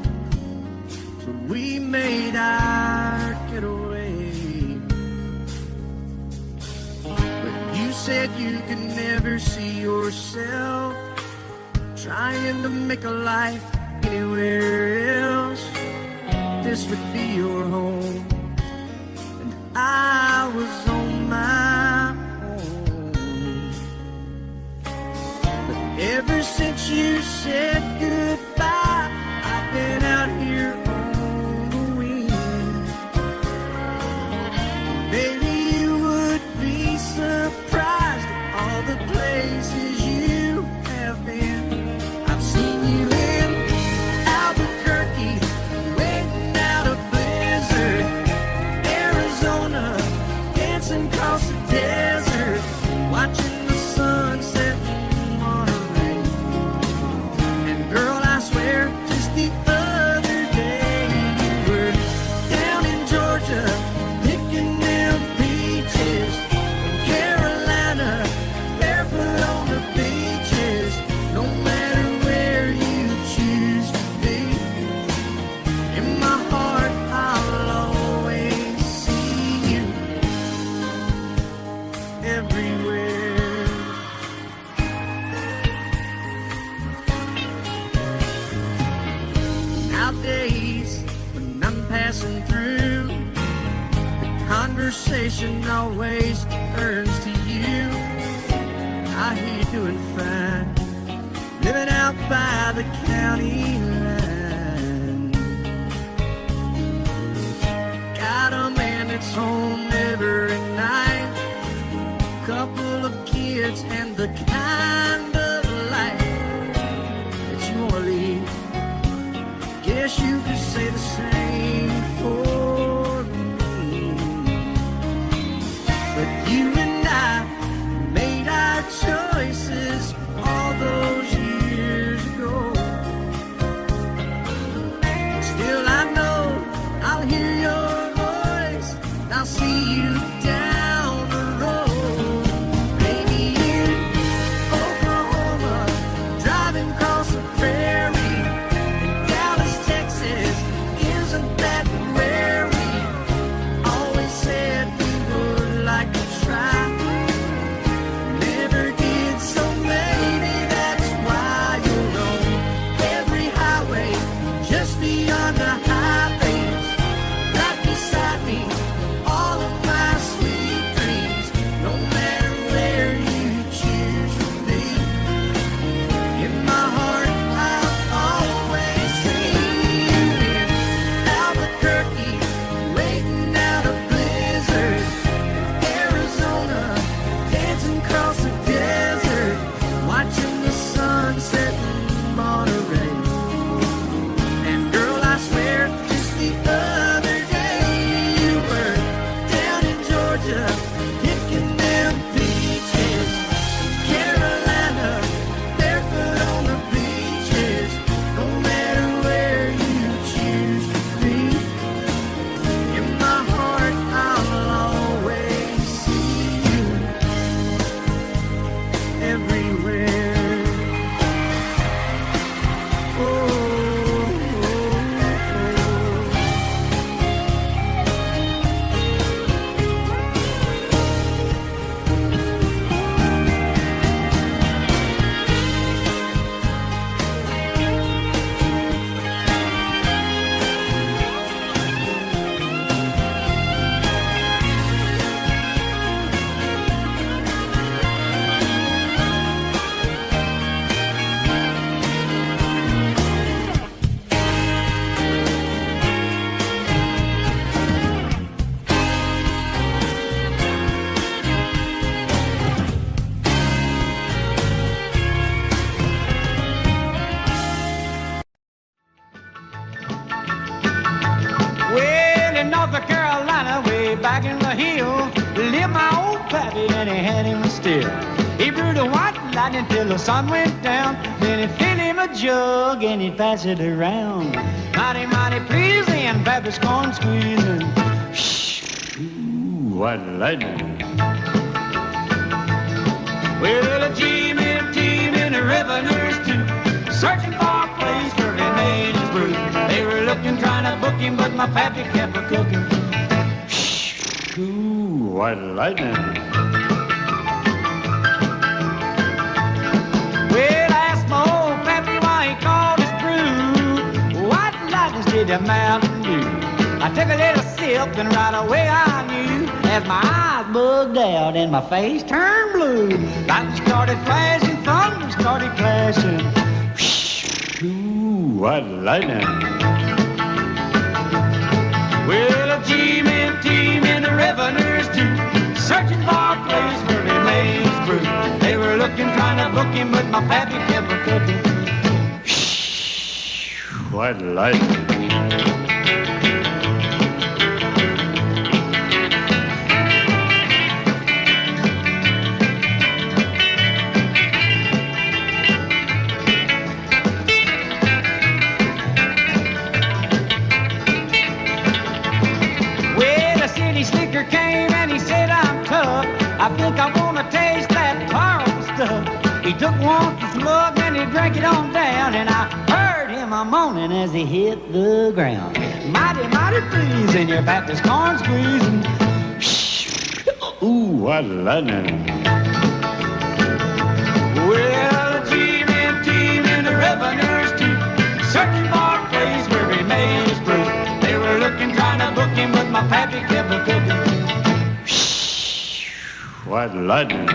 till we made our getaway. But you said you could never see yourself trying to make a life anywhere else. This would be your home. I was on my own. But ever since you said goodbye, I've been out here on the wing. Maybe you would be surprised at all the places you have been. I've seen you in Albuquerque, waiting out a blizzard, dancing across the desert, watching the sunset in Monterey. And girl, I swear, just the other day, you were down in Georgia, picking them peaches. In Carolina, barefoot on the beaches. No matter where you choose to be, in my heart, I'll always see you everywhere. Nowadays, when I'm passing through, the conversation always turns to you. I hear you doing fine, living out by the county line. Got a man that's home every night, couple of kids and the kind of life that you want to lead. Guess you could say the same for me. But you and I made our choices all those years ago. Still I know I'll hear your voice and I'll see you down the road. Maybe in Oklahoma, driving across the prairie. In Dallas, Texas, isn't that where we always said we would like to try? Never did, so maybe that's why you'll know every highway just beyond the highways, right beside me, all of my sweet dreams. No matter where you choose to be, in my heart I'll always see you. In Albuquerque, waiting out a blizzard. Arizona, dancing across the desert, watching the sunset in Monterey. And girl, I swear, just the other day you were down in Georgia, picking them peaches. Carolina, barefoot on the beaches. No matter where you choose to be, in my heart I'll always see you everywhere. Oh, oh, Well, in North Carolina, way back in the hills, lived my old pappy and he had him still. He brewed a white lightning till the sun went down. Then he filled him a jug and he'd pass it around. Mighty, mighty pleasing, Pappy's corn squeezing. Shh, ooh, white lightning. Well, a team and a revenues too, searching for a place where he made his brew. They were looking, trying to book him, but my pappy kept a cooking. Shh, ooh, white lightning. Well, I asked my old pappy why he called his brew white lightning did the Mountain Dew. I took a little sip and right away I knew, as my eyes bugged out and my face turned blue. Lightning started flashing, thunder started clashing. Ooh, white lightning. Well, a team and the revenues too, searching for a place where he made his brew. They were looking, trying to book him, but my pappy kept a cooking. White lightning. I think I wanna taste that powerful stuff. He took one slug and he drank it on down, and I heard him a moaning as he hit the ground. Mighty, mighty pleasing, your Baptist corn squeezing. Ooh, what lightning. Well, the team and the revenues too, searching for a place where he made his brew. They were looking, trying to book him, but my pappy kept a cooking. White lightning.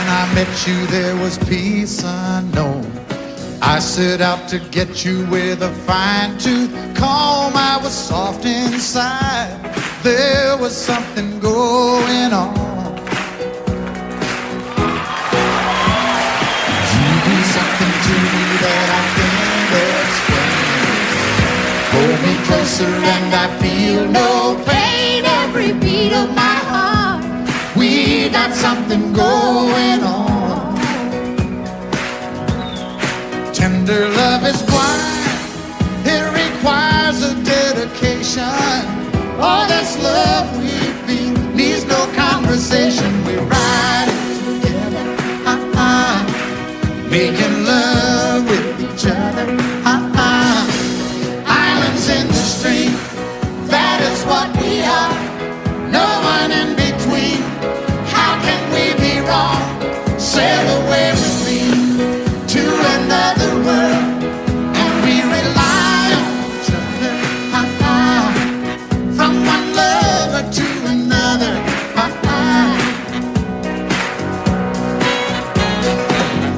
I met you, there was peace unknown. I set out to get you with a fine-tooth comb. I was soft inside. There was something going on. You do something to me that I can't explain. Hold me closer and I feel no pain. Every beat of my heart, we got something going on. Tender love is blind. It requires a dedication. All this love we feel needs no conversation. We ride it together, making love with each other, Islands in the stream, that is what we are. No one in between. How can we be wrong? Sail away with me to another world, and we rely on each other, from one lover to another,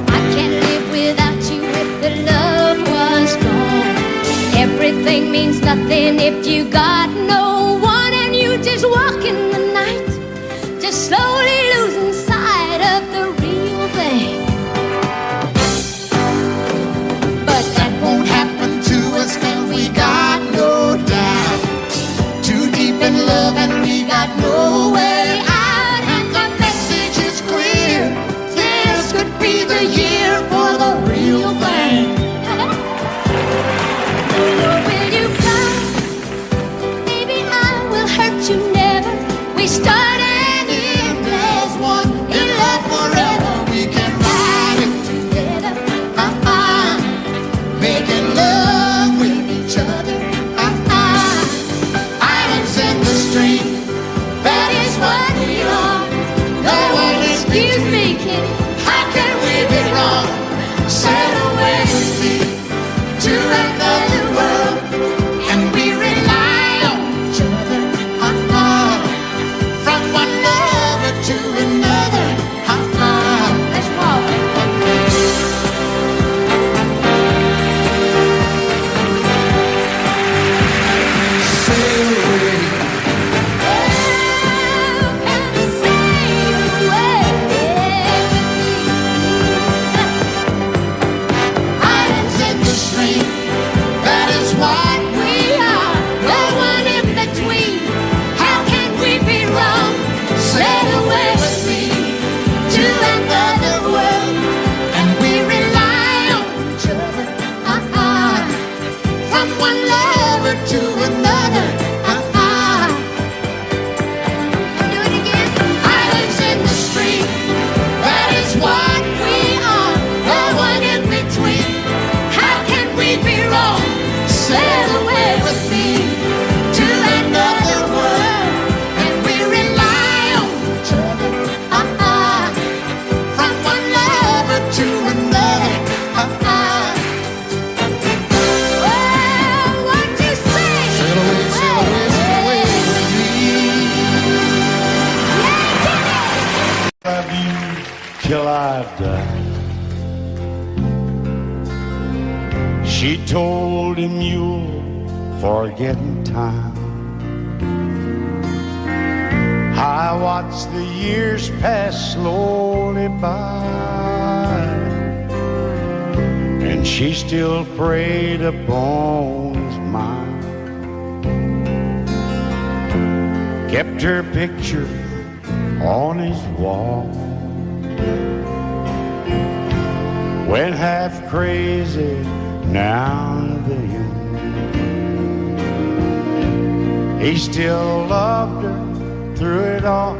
I can't live without you if the love was gone. Everything means nothing if you got no one, and you just walk in the night, just slowly losing sight of the real thing. but that won't happen to us, and we got no doubt. Too deep in love and we got no way out, and the message is clear. This could be the year for the real thing. Will you cry? Maybe I will hurt you never. We start and end as one, in love forever. We can ride it Together, making love with each other, Islands in the stream, that is what we are. No one excuse me, kitty. How can we be wrong? Sail away with me to another world, and we rely on each other, from one lover to another, Let's walk. sail away. Islands in the stream, that is what we are. No one in between. How can we be wrong? Sail away with me to another world, and we rely on each other, from one lover to another, Do it again. Islands in the stream, that is what we are. No one in between. How can we be wrong? Sail away with me to another world, and we rely on each other, from one lover to another, Well, what you say? sail away, sail away, sail away with me. Love you till I die. She told him you'll forget in time. I watched the years pass slowly by, and she still preyed upon his mind. Kept her picture on his wall. Went half crazy now and then. He still loved her through it all.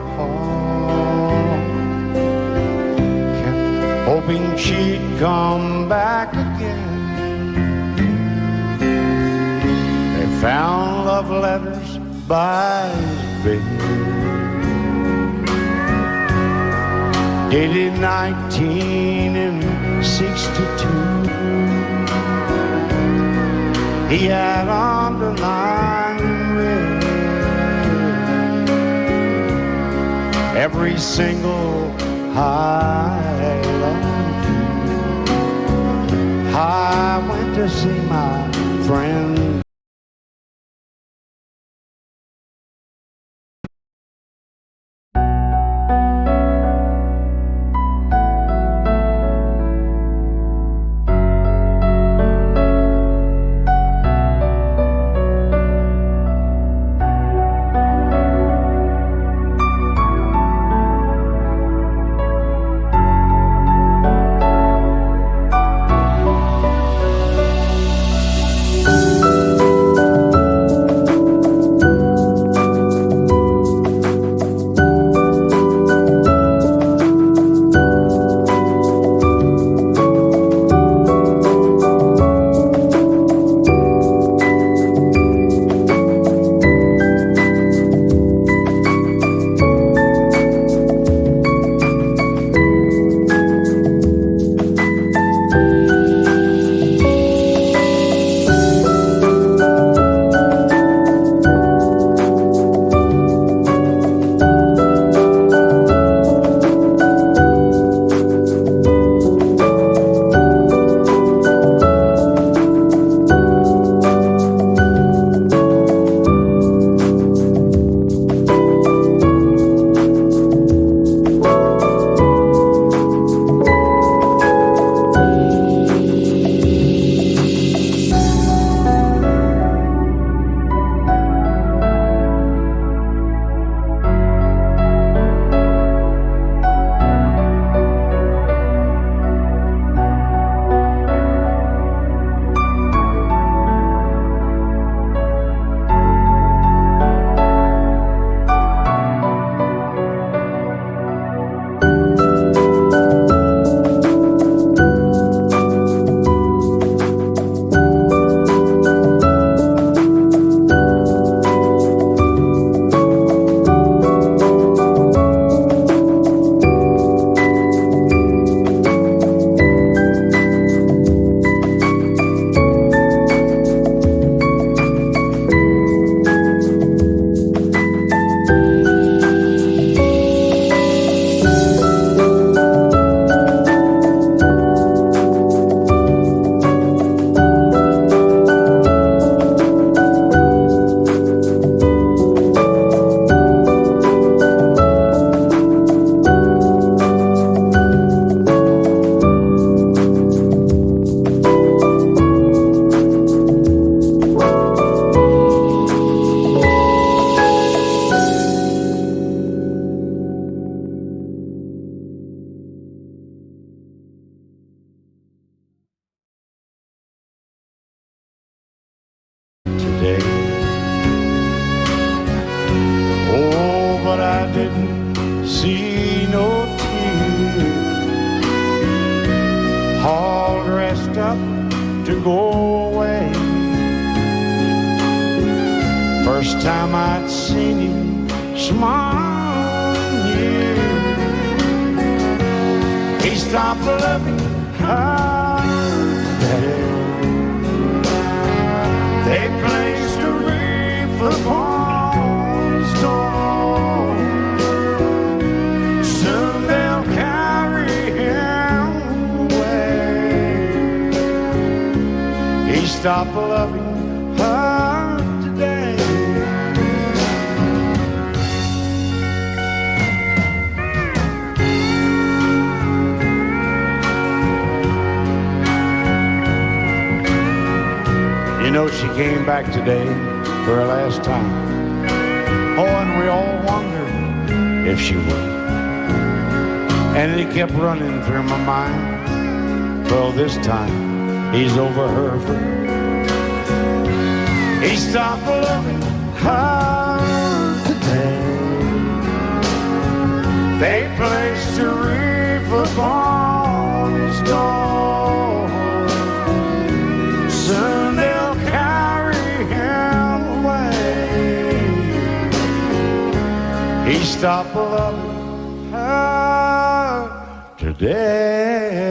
Kept hoping she'd come back again. They found love letters by his bed, dated 1962. He had underlined in red every single I love you. I went to see my friend. Today. Oh, but I didn't see no tears, all dressed up to go away. First time I'd seen you smile in years. He stopped loving her. They placed a wreath upon his door. Soon they'll carry him away. He stopped loving her today. You know, she came back today for her last time. Oh, and we all wondered if she would. And it kept running through my mind. Well, this time, he's over her for good. He stopped loving her today. They placed a wreath upon his door. Soon they'll carry him away. He stopped loving her today.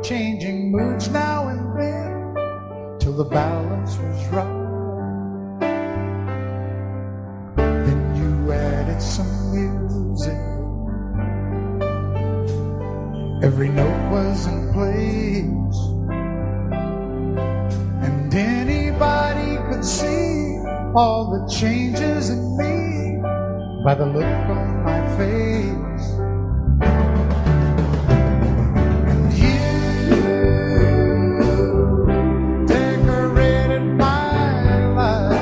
changing moods now and then till the balance was right. Then you added some music. Every note was in place, and anybody could see all the changes in me by the look on my face. And you decorated my life,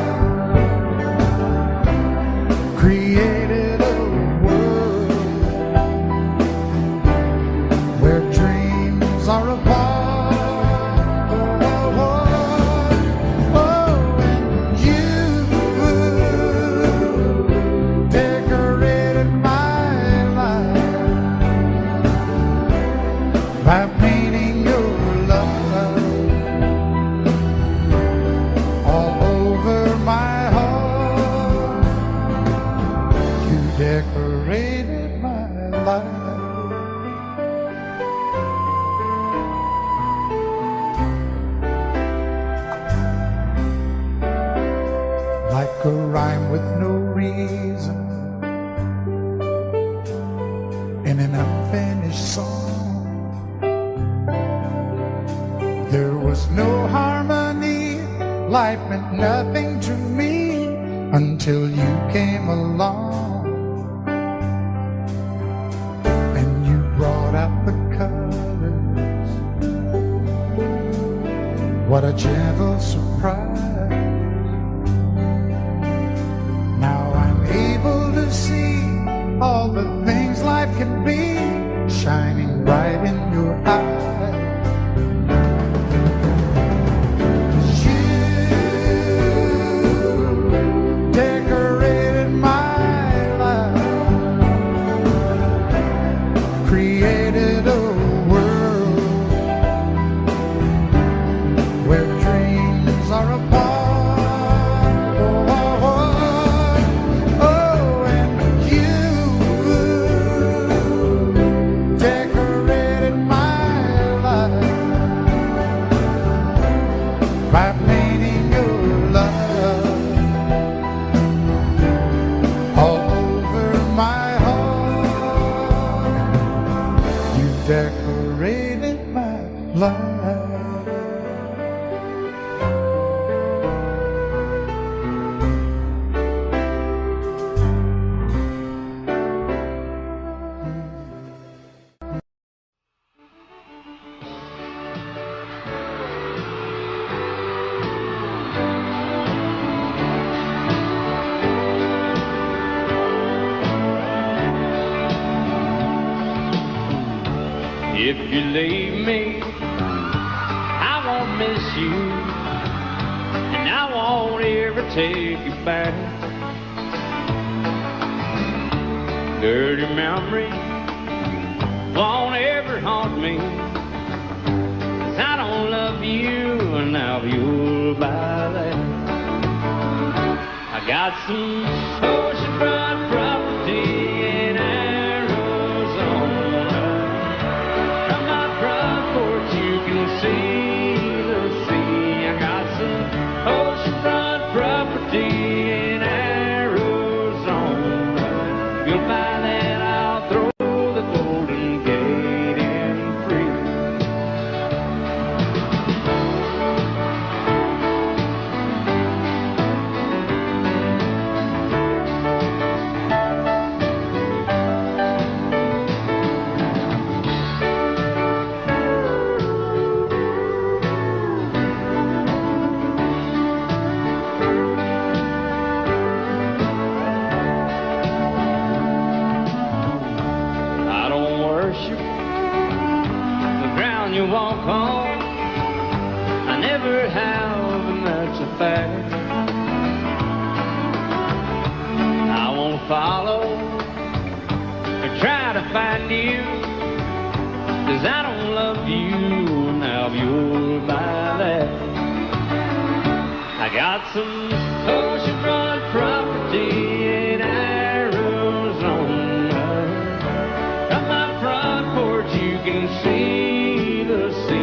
created a world where dreams are apart. By painting your love all over my heart, you decorated my life. Like a rhyme with no reason in an unfinished song. There was no harmony, life meant nothing to me until you came along. And you brought out the colors. What a gentle surprise. Now I'm able to see all the things life can be, shining bright in your eyes. Created a world where dreams are apart. Oh, and you decorated my life by painting your love all over my heart. You decorated my life. If you leave me, I won't miss you, and I won't ever take you back. Dirty memories won't ever haunt me, 'cause I don't love you, and now you'll buy that. I got some oceanfront property in Arizona. From my front porch you can see the sea. I got some oceanfront property in Arizona. You'll buy that, I'll throw the Golden Gate in free. I don't worship the ground you walk on. I never have, and that's a fact. I won't follow or try to find you, 'cause I don't love you, now you'll buy that. I got some oceanfront property in Arizona. From my front porch you can see the sea.